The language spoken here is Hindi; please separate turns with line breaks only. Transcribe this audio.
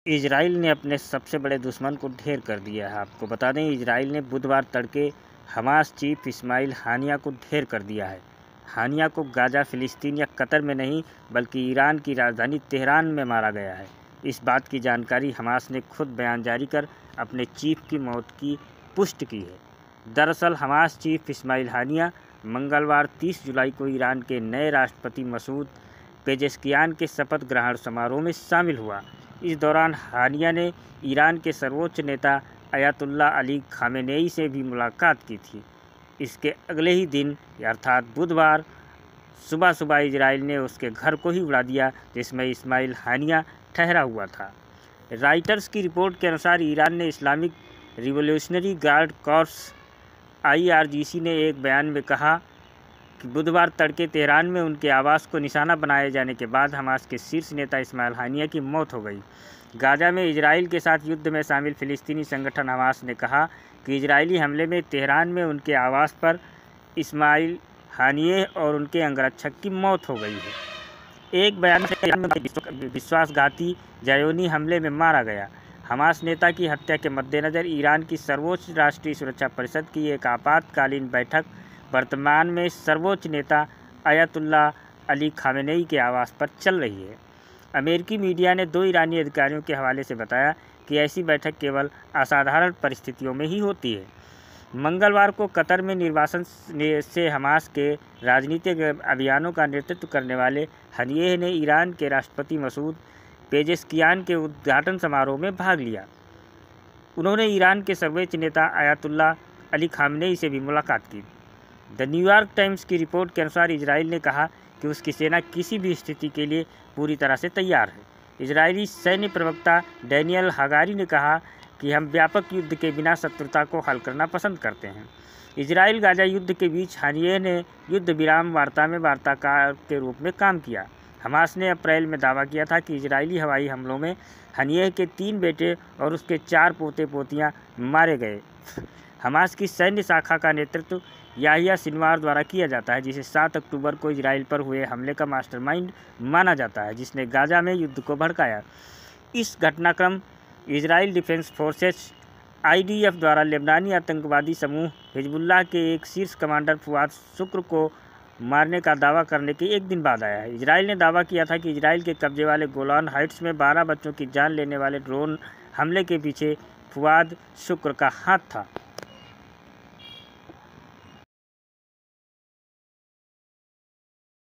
इजराइल ने अपने सबसे बड़े दुश्मन को ढेर कर दिया है। आपको बता दें, इजराइल ने बुधवार तड़के हमास चीफ इस्माइल हानिया को ढेर कर दिया है। हानिया को गाजा, फिलिस्तीन या कतर में नहीं बल्कि ईरान की राजधानी तेहरान में मारा गया है। इस बात की जानकारी हमास ने खुद बयान जारी कर अपने चीफ की मौत की पुष्टि की है। दरअसल हमास चीफ इस्माइल हानिया मंगलवार 30 जुलाई को ईरान के नए राष्ट्रपति मसूद पेजेश्कियान के शपथ ग्रहण समारोह में शामिल हुआ। इस दौरान हानिया ने ईरान के सर्वोच्च नेता अयातुल्ला अली खामेनेई से भी मुलाकात की थी। इसके अगले ही दिन अर्थात बुधवार सुबह इजराइल ने उसके घर को ही उड़ा दिया जिसमें इस्माइल हानिया ठहरा हुआ था। राइटर्स की रिपोर्ट के अनुसार ईरान ने Islamic revolutionary guard corps IRGC ने एक बयान में कहा कि बुधवार तड़के तेहरान में उनके आवास को निशाना बनाए जाने के बाद हमास के शीर्ष नेता इस्माइल हानिया की मौत हो गई। गाजा में इजराइल के साथ युद्ध में शामिल फिलिस्तीनी संगठन हमास ने कहा कि इजरायली हमले में तेहरान में उनके आवास पर इस्माइल हानिया और उनके अंगरक्षक की मौत हो गई है। एक बयान में विश्वासघाती ज़ायोनी हमले में मारा गया। हमास नेता की हत्या के मद्देनज़र ईरान की सर्वोच्च राष्ट्रीय सुरक्षा परिषद की एक आपातकालीन बैठक वर्तमान में सर्वोच्च नेता अयातुल्ला अली खामेनेई के आवास पर चल रही है। अमेरिकी मीडिया ने 2 ईरानी अधिकारियों के हवाले से बताया कि ऐसी बैठक केवल असाधारण परिस्थितियों में ही होती है। मंगलवार को कतर में निर्वासन से हमास के राजनीतिक अभियानों का नेतृत्व करने वाले हानिया ने ईरान के राष्ट्रपति मसूद पेजेश्कियान के उद्घाटन समारोह में भाग लिया। उन्होंने ईरान के सर्वोच्च नेता अयातुल्ला अली खामेनेई से भी मुलाकात की। द न्यूयॉर्क टाइम्स की रिपोर्ट के अनुसार इजराइल ने कहा कि उसकी सेना किसी भी स्थिति के लिए पूरी तरह से तैयार है। इजरायली सैन्य प्रवक्ता डैनियल हागारी ने कहा कि हम व्यापक युद्ध के बिना शत्रुता को हल करना पसंद करते हैं। इजराइल गाजा युद्ध के बीच हानिया ने युद्ध विराम वार्ता में वार्ताकार के रूप में काम किया। हमास ने अप्रैल में दावा किया था कि इजरायली हवाई हमलों में हानिया के 3 बेटे और उसके 4 पोते पोतियां मारे गए। हमास की सैन्य शाखा का नेतृत्व याहिया सिनवार द्वारा किया जाता है, जिसे 7 अक्टूबर को इजराइल पर हुए हमले का मास्टरमाइंड माना जाता है, जिसने गाजा में युद्ध को भड़काया। इस घटनाक्रम इजराइल डिफेंस फोर्सेस IDF द्वारा लेबनानी आतंकवादी समूह हिजबुल्लाह के एक शीर्ष कमांडर फुआद शुक्र को मारने का दावा करने के एक दिन बाद आया है। इजराइल ने दावा किया था कि इजराइल के कब्जे वाले गोलान हाइट्स में 12 बच्चों की जान लेने वाले ड्रोन हमले के पीछे फुआद शुक्र का हाथ था।